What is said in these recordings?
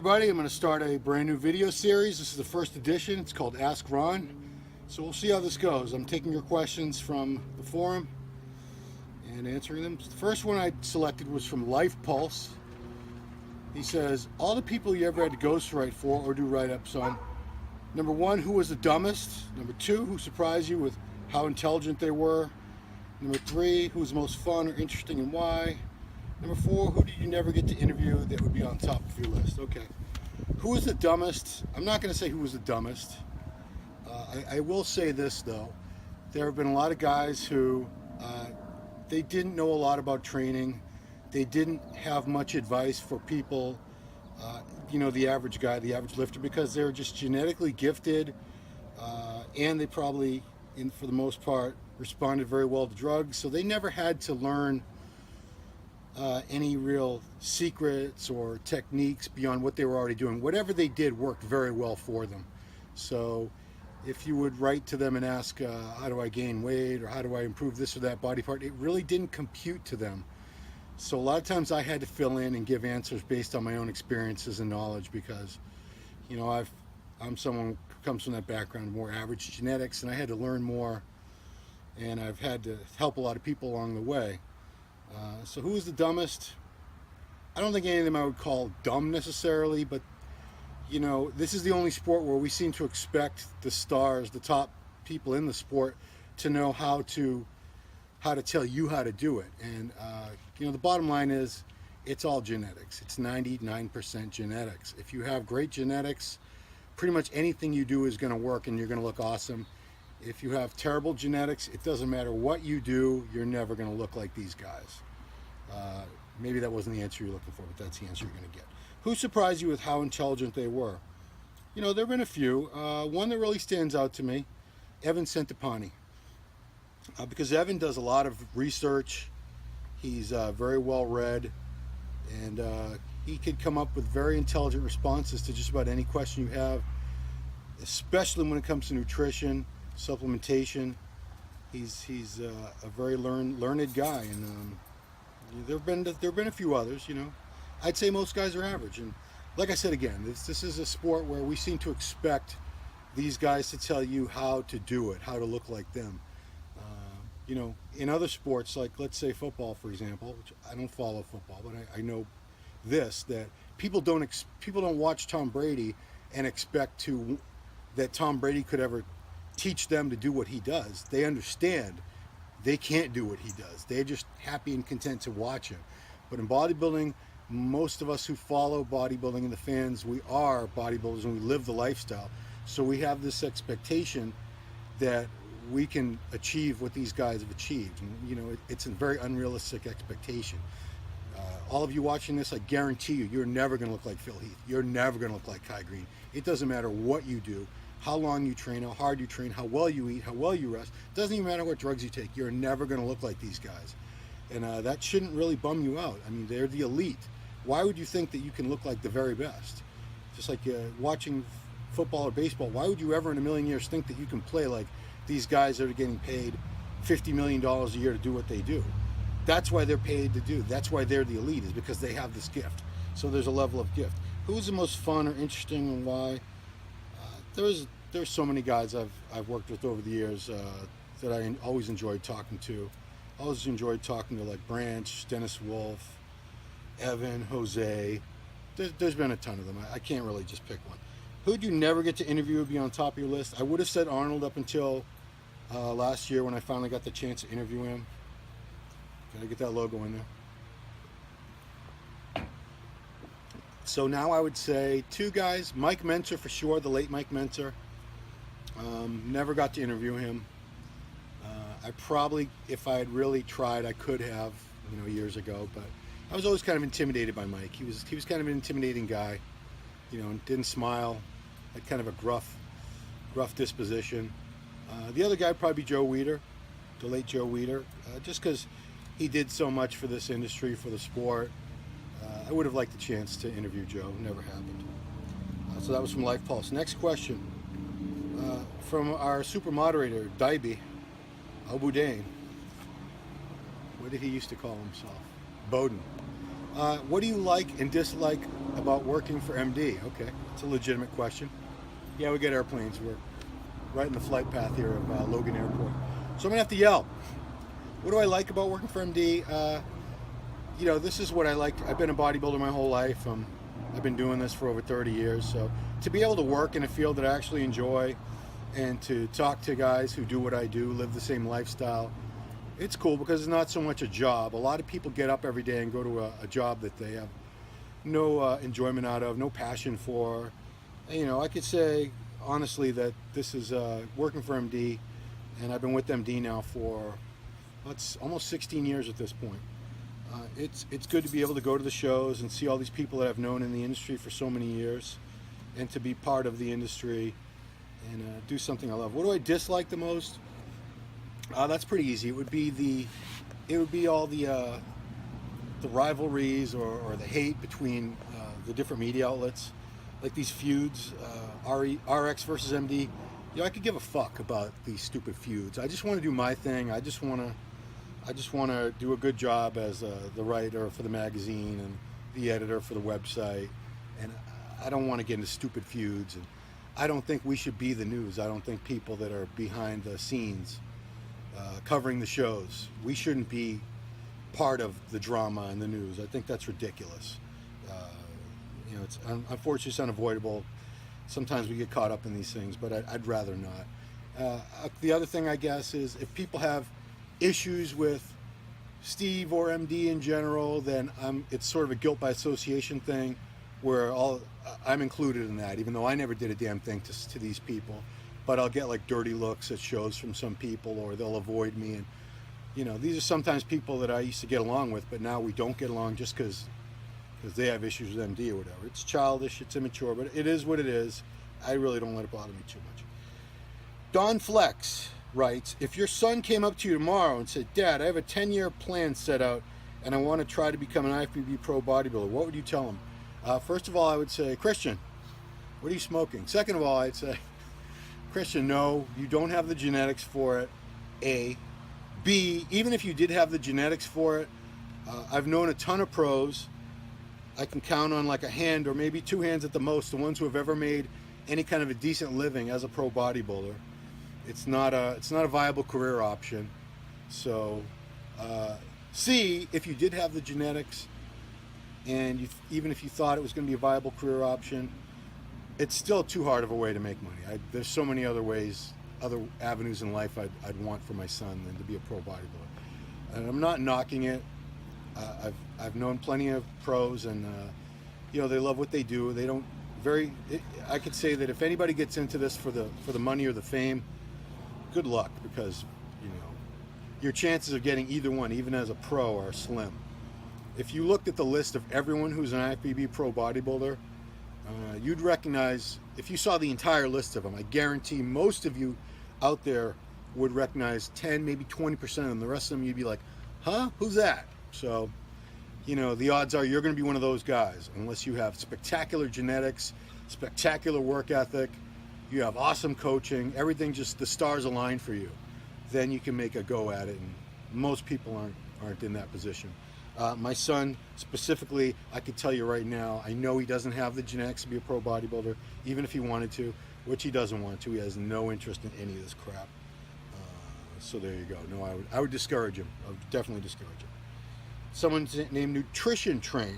everybody, I'm going to start a brand new video series. This is the first edition. It's called Ask Ron. So we'll see how this goes. I'm taking your questions from the forum and answering them. The first one I selected was from Life Pulse. He says, all the people you ever had to ghostwrite for or do write-ups on. Number one, who was the dumbest? Number two, who surprised you with how intelligent they were? Number three, who was the most fun or interesting and why? Number four, who did you never get to interview that would be on top of your list? Okay. Who was the dumbest? I'm not going to say who was the dumbest. I will say this, though. There have been a lot of guys who they didn't know a lot about training. They didn't have much advice for people, the average guy, the average lifter, because they're just genetically gifted, and they probably, for the most part, responded very well to drugs. So they never had to learn any real secrets or techniques beyond what they were already doing. Whatever they did worked very well for them. So if you would write to them and ask, how do I gain weight, or how do I improve this or that body part, it really didn't compute to them. So a lot of times I had to fill in and give answers based on my own experiences and knowledge, because I'm someone who comes from that background, more average genetics, and I had to learn more, and I've had to help a lot of people along the way. So who is the dumbest? I don't think any of them I would call dumb necessarily, but this is the only sport where we seem to expect the stars, the top people in the sport, to know how to tell you how to do it. And the bottom line is, it's all genetics. It's 99% genetics. If you have great genetics, pretty much anything you do is going to work and you're going to look awesome. If you have terrible genetics, it doesn't matter what you do, you're never going to look like these guys. Maybe that wasn't the answer you're looking for, but that's the answer you're going to get. Who surprised you with how intelligent they were? There have been a few. One that really stands out to me, Evan Centopani. Because Evan does a lot of research. He's very well read, and he could come up with very intelligent responses to just about any question you have, especially when it comes to nutrition, supplementation. He's a very learned guy, and there've been a few others. I'd say most guys are average, and like I said again, this is a sport where we seem to expect these guys to tell you how to do it, how to look like them. In other sports, like let's say football, for example, which I don't follow football, but I know that people don't watch Tom Brady and expect that Tom Brady could ever teach them to do what he does. They understand they can't do what he does. They're just happy and content to watch him. But in bodybuilding, most of us who follow bodybuilding and the fans, we are bodybuilders and we live the lifestyle. So we have this expectation that we can achieve what these guys have achieved. And, it's a very unrealistic expectation. All of you watching this, I guarantee you're never going to look like Phil Heath. You're never going to look like Kai Green. It doesn't matter what you do, how long you train, how hard you train, how well you eat, how well you rest. It doesn't even matter what drugs you take. You're never going to look like these guys. And that shouldn't really bum you out. I mean, they're the elite. Why would you think that you can look like the very best? Just like watching football or baseball, why would you ever in a million years think that you can play like these guys that are getting paid $50 million a year to do what they do? That's why they're paid to do. That's why they're the elite, is because they have this gift. So there's a level of gift. Who's the most fun or interesting, and why? There's so many guys I've worked with over the years that I always enjoyed talking to. I always enjoyed talking to like Branch, Dennis Wolf, Evan, Jose. There's been a ton of them. I can't really just pick one. Who'd you never get to interview would be on top of your list? I would have said Arnold up until last year when I finally got the chance to interview him. Gotta get that logo in there. So now I would say two guys. Mike Mentor for sure, the late Mike Mentor. Never got to interview him. I probably, if I had really tried, I could have, years ago, but I was always kind of intimidated by Mike. He was kind of an intimidating guy, didn't smile, had kind of a gruff disposition. The other guy would probably be Joe Weider, the late Joe Weider, just because he did so much for this industry, for the sport. I would have liked the chance to interview Joe. Never happened. So that was from Life Pulse. Next question from our super moderator, Daibi Albudain. What did he used to call himself? Bowden. What do you like and dislike about working for MD. Okay, it's a legitimate question. Yeah, we get airplanes. We're right in the flight path here of Logan Airport. So I'm gonna have to yell. What do I like about working for MD? You know, this is what I like. I've been a bodybuilder my whole life. I've been doing this for over 30 years. So to be able to work in a field that I actually enjoy and to talk to guys who do what I do, live the same lifestyle, it's cool because it's not so much a job. A lot of people get up every day and go to a job that they have no enjoyment out of, no passion for. And, you know, I could say honestly that this is working for MD, and I've been with MD now for it's almost 16 years at this point. It's good to be able to go to the shows and see all these people that I've known in the industry for so many years, and to be part of the industry and do something I love. What do I dislike the most? That's pretty easy. It would be all the rivalries or the hate between the different media outlets, like these feuds, RX versus MD. You know, I could give a fuck about these stupid feuds. I just want to do my thing. I just want to do a good job as the writer for the magazine and the editor for the website, and I don't want to get into stupid feuds. And I don't think we should be the news. I don't think people that are behind the scenes covering the shows, we shouldn't be part of the drama and the news. I think that's ridiculous. You know, it's unfortunately it's unavoidable. Sometimes we get caught up in these things, but I'd rather not. The other thing, I guess, is if people have issues with Steve or MD in general, then it's sort of a guilt by association thing, where I'm included in that, even though I never did a damn thing to these people. But I'll get like dirty looks at shows from some people, or they'll avoid me. And you know, these are sometimes people that I used to get along with, but now we don't get along just because they have issues with MD or whatever. It's childish, it's immature, but it is what it is. I really don't let it bother me too much. Don Flex writes, if your son came up to you tomorrow and said, Dad, I have a 10-year plan set out and I want to try to become an IFBB pro bodybuilder, what would you tell him? First of all, I would say, Christian, what are you smoking? Second of all, I'd say, Christian, no, you don't have the genetics for it, A. B, even if you did have the genetics for it, I've known a ton of pros. I can count on like a hand or maybe two hands at the most, the ones who have ever made any kind of a decent living as a pro bodybuilder. It's not a viable career option. So, C, if you did have the genetics, and even if you thought it was going to be a viable career option, it's still too hard of a way to make money. There's so many other ways, other avenues in life I'd want for my son than to be a pro bodybuilder. And I'm not knocking it. I've known plenty of pros, and you know, they love what they do. They don't I could say that if anybody gets into this for the money or the fame, good luck, because you know your chances of getting either one, even as a pro, are slim. If you looked at the list of everyone who's an IFBB pro bodybuilder, you'd recognize, if you saw the entire list of them, I guarantee most of you out there would recognize 10, maybe 20% of them. The rest of them, you'd be like, huh, who's that? So, you know, the odds are you're going to be one of those guys, unless you have spectacular genetics, spectacular work ethic, you have awesome coaching, everything, just the stars align for you. Then you can make a go at it, and most people aren't in that position. My son specifically, I could tell you right now, I know he doesn't have the genetics to be a pro bodybuilder, even if he wanted to, which he doesn't want to. He has no interest in any of this crap. So there you go. No, I would discourage him. I would definitely discourage him. Someone named Nutrition Train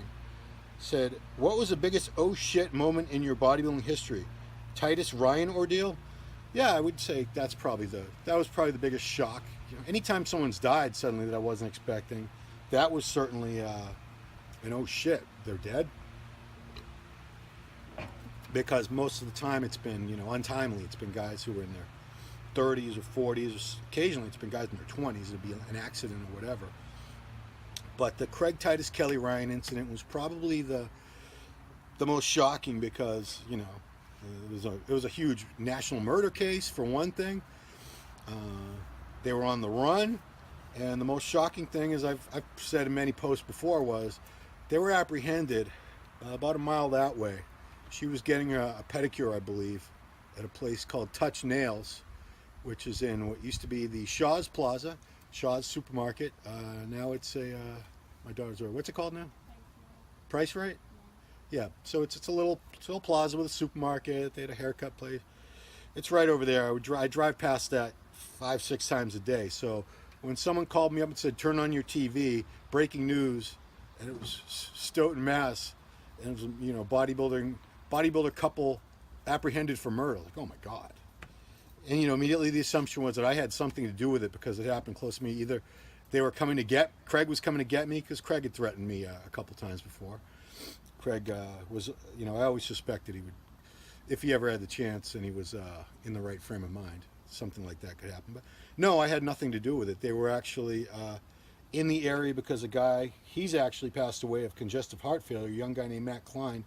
said, what was the biggest oh shit moment in your bodybuilding history? Titus Ryan ordeal? Yeah, I would say that was probably the biggest shock. You know, anytime someone's died suddenly that I wasn't expecting, that was certainly an oh shit, they're dead. Because most of the time it's been, you know, untimely. It's been guys who were in their 30s or 40s, or occasionally it's been guys in their 20s. It'd be an accident or whatever. But the Craig Titus Kelly Ryan incident was probably the most shocking, because, you know, it was a huge national murder case for one thing. They were on the run, and the most shocking thing, as I've said in many posts before, was they were apprehended about a mile that way. She was getting a pedicure, I believe, at a place called Touch Nails, which is in what used to be the Shaw's Plaza, Shaw's Supermarket. Now it's my daughter's, what's it called now? Price Right? Yeah, so it's a little plaza with a supermarket. They had a haircut place. It's right over there. I drive past that 5, 6 times a day. So when someone called me up and said, "Turn on your TV, breaking news," and it was Stoughton, Mass, and it was, bodybuilder couple apprehended for murder. Like, oh my God. And immediately the assumption was that I had something to do with it because it happened close to me. Either Craig was coming to get me, because Craig had threatened me a couple times before. Craig was, I always suspected he would, if he ever had the chance and he was in the right frame of mind, something like that could happen. But no, I had nothing to do with it. They were actually in the area because he's actually passed away of congestive heart failure, a young guy named Matt Klein.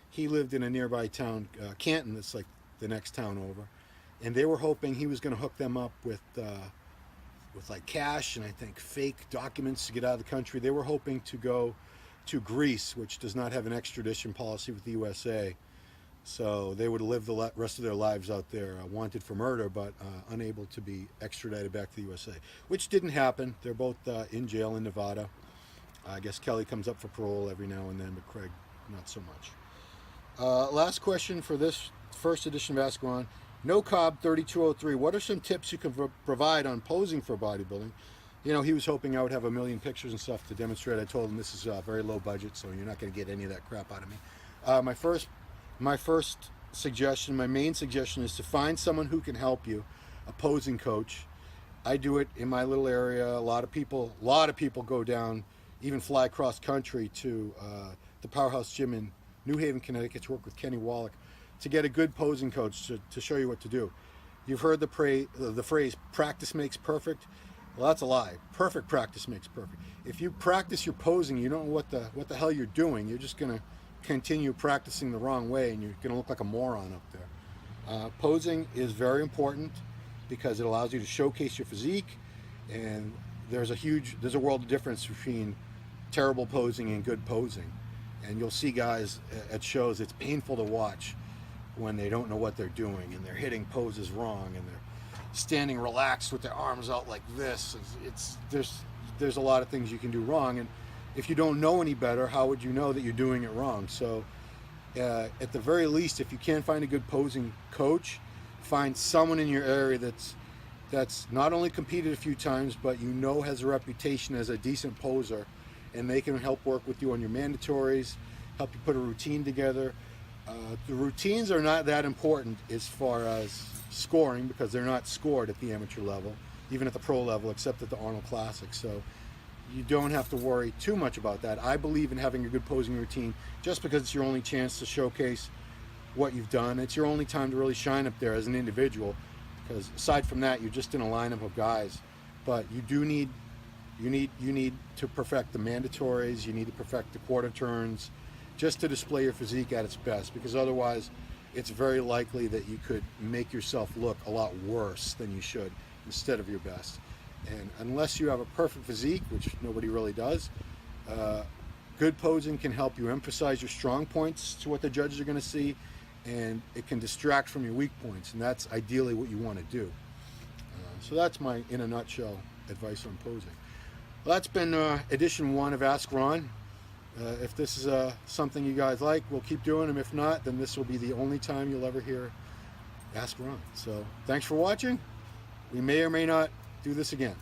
He lived in a nearby town, Canton, that's like the next town over. And they were hoping he was going to hook them up with like cash and I think fake documents to get out of the country. They were hoping to go to Greece, which does not have an extradition policy with the USA. So they would live the rest of their lives out there, wanted for murder, but unable to be extradited back to the USA, which didn't happen. They're both in jail in Nevada. I guess Kelly comes up for parole every now and then, but Craig, not so much. Last question for this first edition of Ask Ron. No Cobb 3203. What are some tips you can provide on posing for bodybuilding? He was hoping I would have a million pictures and stuff to demonstrate. I told him this is very low budget, so you're not going to get any of that crap out of me. My first suggestion, my main suggestion, is to find someone who can help you, a posing coach. I do it in my little area. A lot of people go down, even fly cross country to the Powerhouse Gym in New Haven, Connecticut, to work with Kenny Wallach, to get a good posing coach to show you what to do. You've heard the phrase, practice makes perfect. Well, that's a lie. Perfect practice makes perfect. If you practice your posing, you don't know what the hell you're doing. You're just going to continue practicing the wrong way, and you're going to look like a moron up there. Posing is very important because it allows you to showcase your physique, and there's a world of difference between terrible posing and good posing. And you'll see guys at shows, it's painful to watch when they don't know what they're doing and they're hitting poses wrong and they're standing relaxed with their arms out like this. There's a lot of things you can do wrong, and if you don't know any better, how would you know that you're doing it wrong? So at the very least, if you can't find a good posing coach, find someone in your area that's not only competed a few times, but has a reputation as a decent poser, and they can help work with you on your mandatories, help you put a routine together. The routines are not that important as far as scoring, because they're not scored at the amateur level, even at the pro level, except at the Arnold Classic. So you don't have to worry too much about that. I believe in having a good posing routine just because it's your only chance to showcase what you've done. It's your only time to really shine up there as an individual, because aside from that, you're just in a lineup of guys. But you need to perfect the mandatories. You need to perfect the quarter turns, just to display your physique at its best, because otherwise it's very likely that you could make yourself look a lot worse than you should instead of your best. And unless you have a perfect physique, which nobody really does, good posing can help you emphasize your strong points to what the judges are going to see, and it can distract from your weak points, and that's ideally what you want to do. So that's my, in a nutshell, advice on posing. Well, that's been edition 1 of Ask Ron. If this is something you guys like, we'll keep doing them. If not, then this will be the only time you'll ever hear Ask Ron. So thanks for watching. We may or may not do this again.